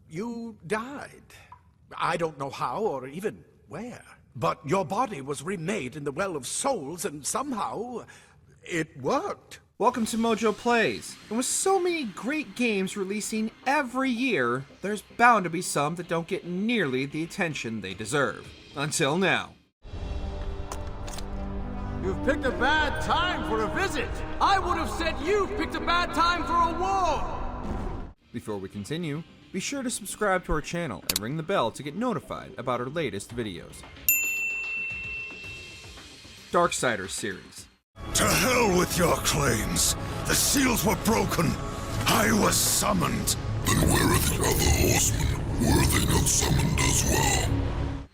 You died. I don't know how or even where. But your body was remade in the Well of Souls, and somehow it worked. Welcome to MojoPlays. And with so many great games releasing every year, there's bound to be some that don't get nearly the attention they deserve. Until now. You've picked a bad time for a visit. I would have said you've picked a bad time for a war. Before we continue, be sure to subscribe to our channel and ring the bell to get notified about our latest videos. Darksiders series. To hell with your claims! The seals were broken! I was summoned! Then where are the other horsemen? Were they not summoned as well?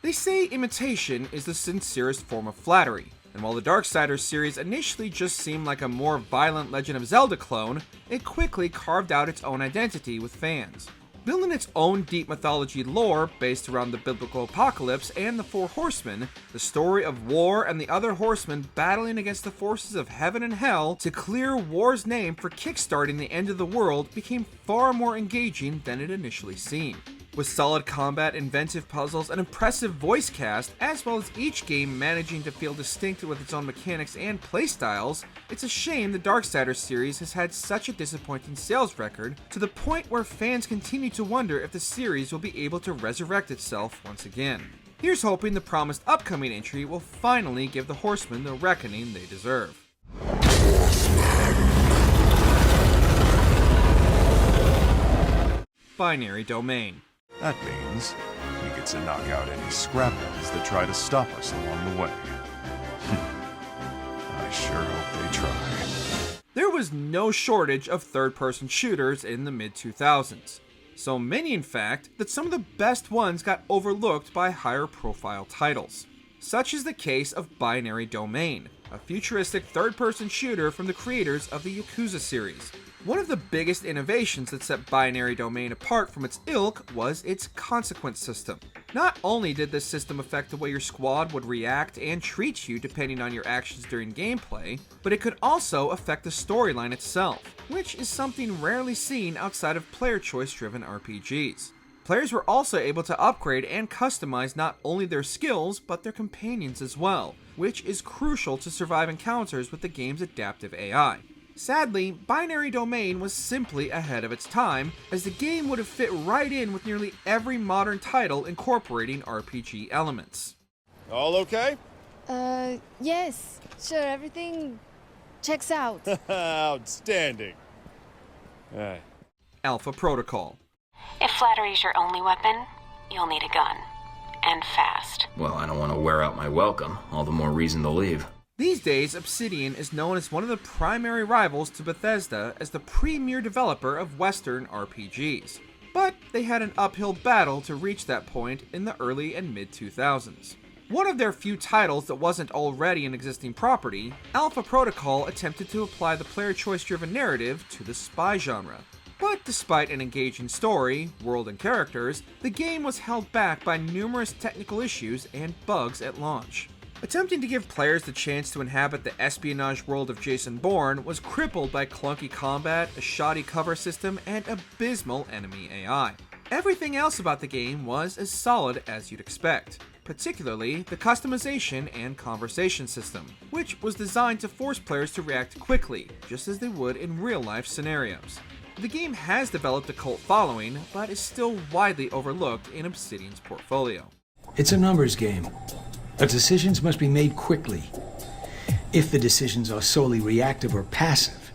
They say imitation is the sincerest form of flattery, and while the Darksiders series initially just seemed like a more violent Legend of Zelda clone, it quickly carved out its own identity with fans. Building its own deep mythology lore based around the biblical apocalypse and the Four Horsemen, the story of war and the other horsemen battling against the forces of heaven and hell to clear war's name for kickstarting the end of the world became far more engaging than it initially seemed. With solid combat, inventive puzzles, an impressive voice cast, as well as each game managing to feel distinct with its own mechanics and playstyles, it's a shame the Darksiders series has had such a disappointing sales record, to the point where fans continue to wonder if the series will be able to resurrect itself once again. Here's hoping the promised upcoming entry will finally give the Horsemen the reckoning they deserve. Binary Domain. That means we get to knock out any scrapheads that try to stop us along the way. I sure hope they try. There was no shortage of third-person shooters in the mid-2000s. So many, in fact, that some of the best ones got overlooked by higher-profile titles. Such is the case of Binary Domain, a futuristic third-person shooter from the creators of the Yakuza series. One of the biggest innovations that set Binary Domain apart from its ilk was its consequence system. Not only did this system affect the way your squad would react and treat you depending on your actions during gameplay, but it could also affect the storyline itself, which is something rarely seen outside of player choice-driven RPGs. Players were also able to upgrade and customize not only their skills, but their companions as well, which is crucial to survive encounters with the game's adaptive AI. Sadly, Binary Domain was simply ahead of its time, as the game would have fit right in with nearly every modern title incorporating RPG elements. All okay? Yes. Sure, everything checks out. Outstanding. Hey. Alpha Protocol. If flattery's your only weapon, you'll need a gun. And fast. Well, I don't want to wear out my welcome. All the more reason to leave. These days, Obsidian is known as one of the primary rivals to Bethesda as the premier developer of Western RPGs. But they had an uphill battle to reach that point in the early and mid-2000s. One of their few titles that wasn't already an existing property, Alpha Protocol attempted to apply the player choice-driven narrative to the spy genre. But despite an engaging story, world, and characters, the game was held back by numerous technical issues and bugs at launch. Attempting to give players the chance to inhabit the espionage world of Jason Bourne was crippled by clunky combat, a shoddy cover system, and abysmal enemy AI. Everything else about the game was as solid as you'd expect, particularly the customization and conversation system, which was designed to force players to react quickly, just as they would in real-life scenarios. The game has developed a cult following, but is still widely overlooked in Obsidian's portfolio. It's a numbers game. But decisions must be made quickly. If the decisions are solely reactive or passive,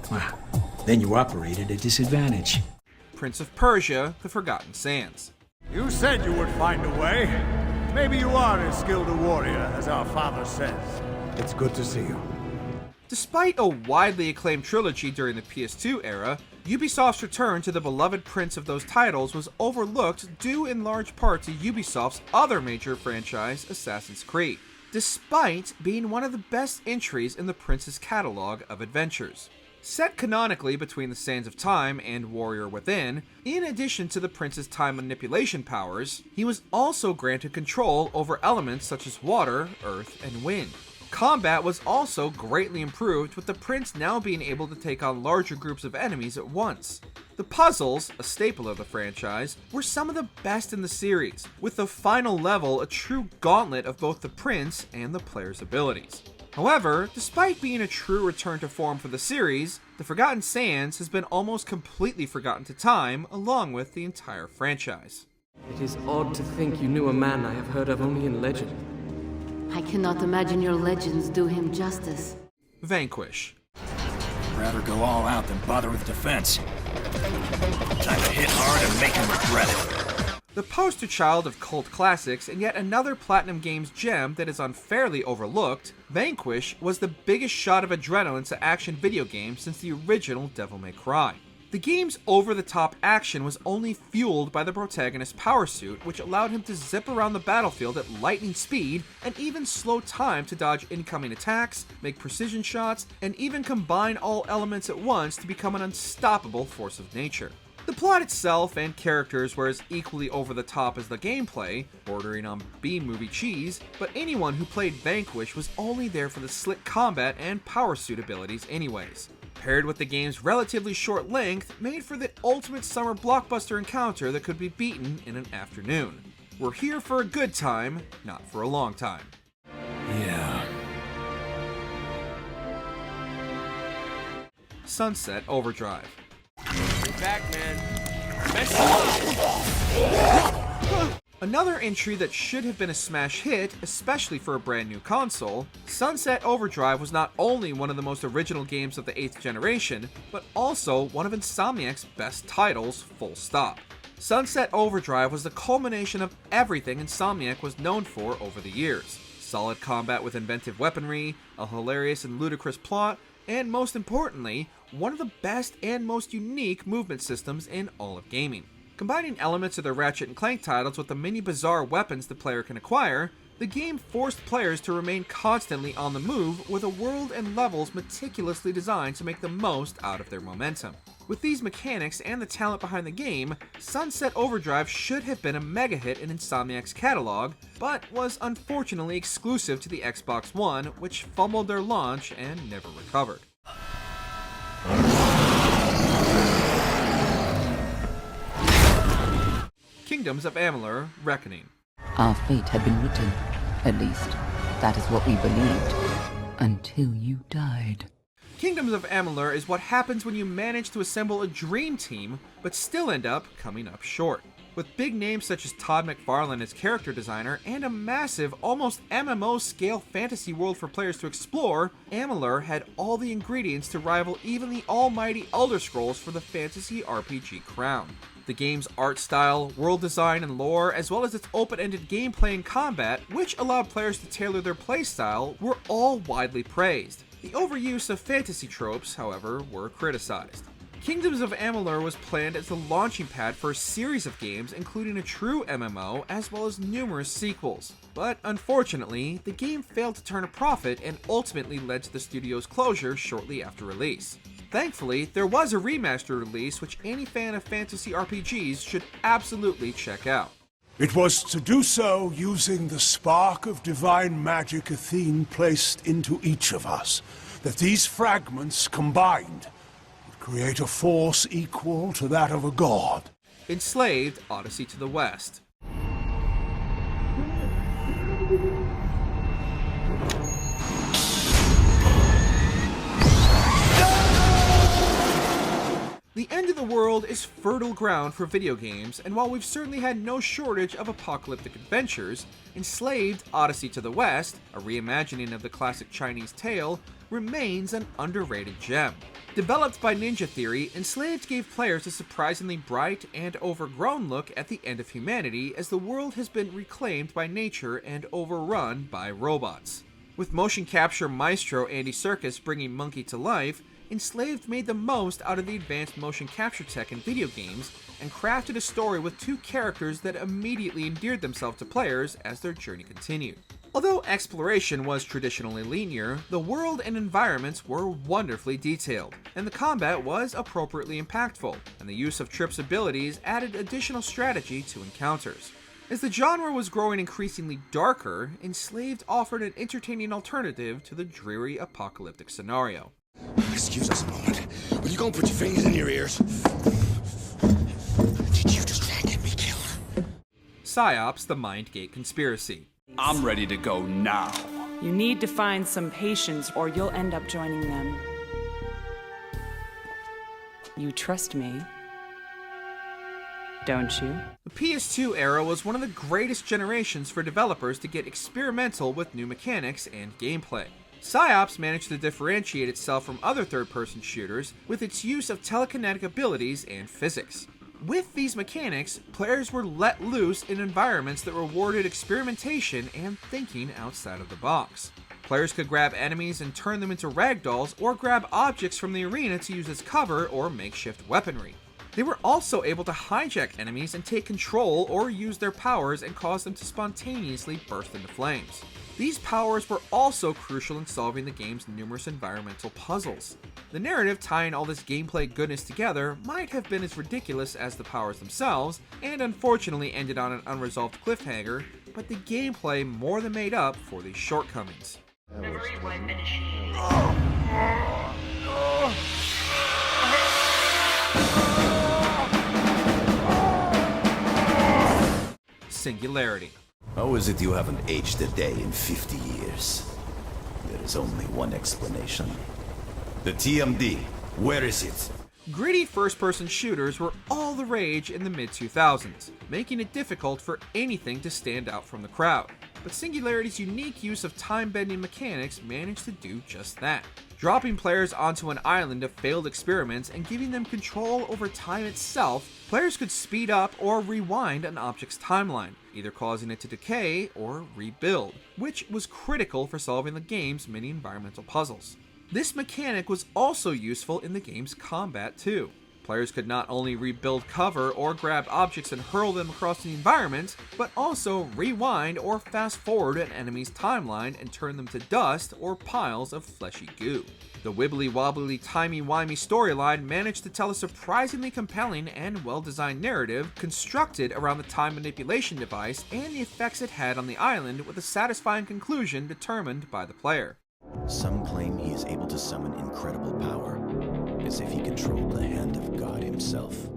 well, then you operate at a disadvantage. Prince of Persia: The Forgotten Sands. You said you would find a way. Maybe you are as skilled a warrior as our father says. It's good to see you. Despite a widely acclaimed trilogy during the PS2 era, Ubisoft's return to the beloved prince of those titles was overlooked due in large part to Ubisoft's other major franchise, Assassin's Creed, despite being one of the best entries in the prince's catalog of adventures. Set canonically between the Sands of Time and Warrior Within, in addition to the prince's time manipulation powers, he was also granted control over elements such as water, earth, and wind. Combat was also greatly improved, with the prince now being able to take on larger groups of enemies at once. The puzzles, a staple of the franchise, were some of the best in the series, with the final level a true gauntlet of both the prince and the player's abilities. However, despite being a true return to form for the series, the Forgotten Sands has been almost completely forgotten to time, along with the entire franchise. It is odd to think you knew a man I have heard of only in legend. I cannot imagine your legends do him justice. Vanquish. Rather go all out than bother with defense. Time to hit hard and make him regret it. The poster child of cult classics and yet another Platinum Games gem that is unfairly overlooked, Vanquish was the biggest shot of adrenaline to action video game since the original Devil May Cry. The game's over-the-top action was only fueled by the protagonist's power suit, which allowed him to zip around the battlefield at lightning speed and even slow time to dodge incoming attacks, make precision shots, and even combine all elements at once to become an unstoppable force of nature. The plot itself and characters were as equally over the top as the gameplay, bordering on B-movie cheese, but anyone who played Vanquish was only there for the slick combat and power suit abilities anyways. Paired with the game's relatively short length, made for the ultimate summer blockbuster encounter that could be beaten in an afternoon. We're here for a good time, not for a long time. Yeah. Sunset Overdrive. Get back, man. Best of luck. Another entry that should have been a smash hit, especially for a brand new console, Sunset Overdrive was not only one of the most original games of the 8th generation, but also one of Insomniac's best titles, full stop. Sunset Overdrive was the culmination of everything Insomniac was known for over the years. Solid combat with inventive weaponry, a hilarious and ludicrous plot, and most importantly, one of the best and most unique movement systems in all of gaming. Combining elements of the Ratchet & Clank titles with the many bizarre weapons the player can acquire, the game forced players to remain constantly on the move with a world and levels meticulously designed to make the most out of their momentum. With these mechanics and the talent behind the game, Sunset Overdrive should have been a mega hit in Insomniac's catalog, but was unfortunately exclusive to the Xbox One, which fumbled their launch and never recovered. Kingdoms of Amalur: Reckoning. Our fate had been written. At least, that is what we believed. Until you died. Kingdoms of Amalur is what happens when you manage to assemble a dream team, but still end up coming up short. With big names such as Todd McFarlane as character designer and a massive, almost MMO-scale fantasy world for players to explore, Amalur had all the ingredients to rival even the almighty Elder Scrolls for the fantasy RPG crown. The game's art style, world design, and lore, as well as its open-ended gameplay and combat, which allowed players to tailor their playstyle, were all widely praised. The overuse of fantasy tropes, however, were criticized. Kingdoms of Amalur was planned as the launching pad for a series of games, including a true MMO, as well as numerous sequels. But unfortunately, the game failed to turn a profit and ultimately led to the studio's closure shortly after release. Thankfully, there was a remastered release which any fan of fantasy RPGs should absolutely check out. It was to do so using the spark of divine magic Athene placed into each of us, that these fragments combined would create a force equal to that of a god. Enslaved: Odyssey to the West. The end of the world is fertile ground for video games, and while we've certainly had no shortage of apocalyptic adventures, Enslaved: Odyssey to the West, a reimagining of the classic Chinese tale, remains an underrated gem. Developed by Ninja Theory, Enslaved gave players a surprisingly bright and overgrown look at the end of humanity as the world has been reclaimed by nature and overrun by robots. With motion capture maestro Andy Serkis bringing Monkey to life, Enslaved made the most out of the advanced motion capture tech in video games and crafted a story with two characters that immediately endeared themselves to players as their journey continued. Although exploration was traditionally linear, the world and environments were wonderfully detailed, and the combat was appropriately impactful, and the use of Tripp's abilities added additional strategy to encounters. As the genre was growing increasingly darker, Enslaved offered an entertaining alternative to the dreary apocalyptic scenario. Excuse us a moment. Will you go and put your fingers in your ears? Did you just try and get me killed? Sops: The Mindgate Conspiracy. I'm ready to go now. You need to find some patience or you'll end up joining them. You trust me, don't you? The PS2 era was one of the greatest generations for developers to get experimental with new mechanics and gameplay. Sops managed to differentiate itself from other third-person shooters with its use of telekinetic abilities and physics. With these mechanics, players were let loose in environments that rewarded experimentation and thinking outside of the box. Players could grab enemies and turn them into ragdolls, or grab objects from the arena to use as cover or makeshift weaponry. They were also able to hijack enemies and take control or use their powers and cause them to spontaneously burst into flames. These powers were also crucial in solving the game's numerous environmental puzzles. The narrative tying all this gameplay goodness together might have been as ridiculous as the powers themselves, and unfortunately ended on an unresolved cliffhanger, but the gameplay more than made up for these shortcomings. Singularity. How is it you haven't aged a day in 50 years? There is only one explanation. The TMD, where is it? Gritty first-person shooters were all the rage in the mid-2000s, making it difficult for anything to stand out from the crowd. But Singularity's unique use of time-bending mechanics managed to do just that, dropping players onto an island of failed experiments and giving them control over time itself. Players could speed up or rewind an object's timeline, either causing it to decay or rebuild, which was critical for solving the game's many environmental puzzles. This mechanic was also useful in the game's combat too. Players could not only rebuild cover or grab objects and hurl them across the environment, but also rewind or fast forward an enemy's timeline and turn them to dust or piles of fleshy goo. The wibbly-wobbly, timey-wimey storyline managed to tell a surprisingly compelling and well-designed narrative constructed around the time manipulation device and the effects it had on the island, with a satisfying conclusion determined by the player. Some claim he is able to summon incredible power, as if he controlled the hand of God himself.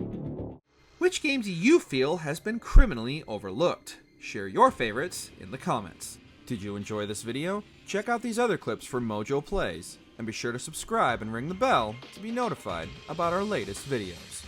Which game do you feel has been criminally overlooked? Share your favorites in the comments. Did you enjoy this video? Check out these other clips from MojoPlays, and be sure to subscribe and ring the bell to be notified about our latest videos.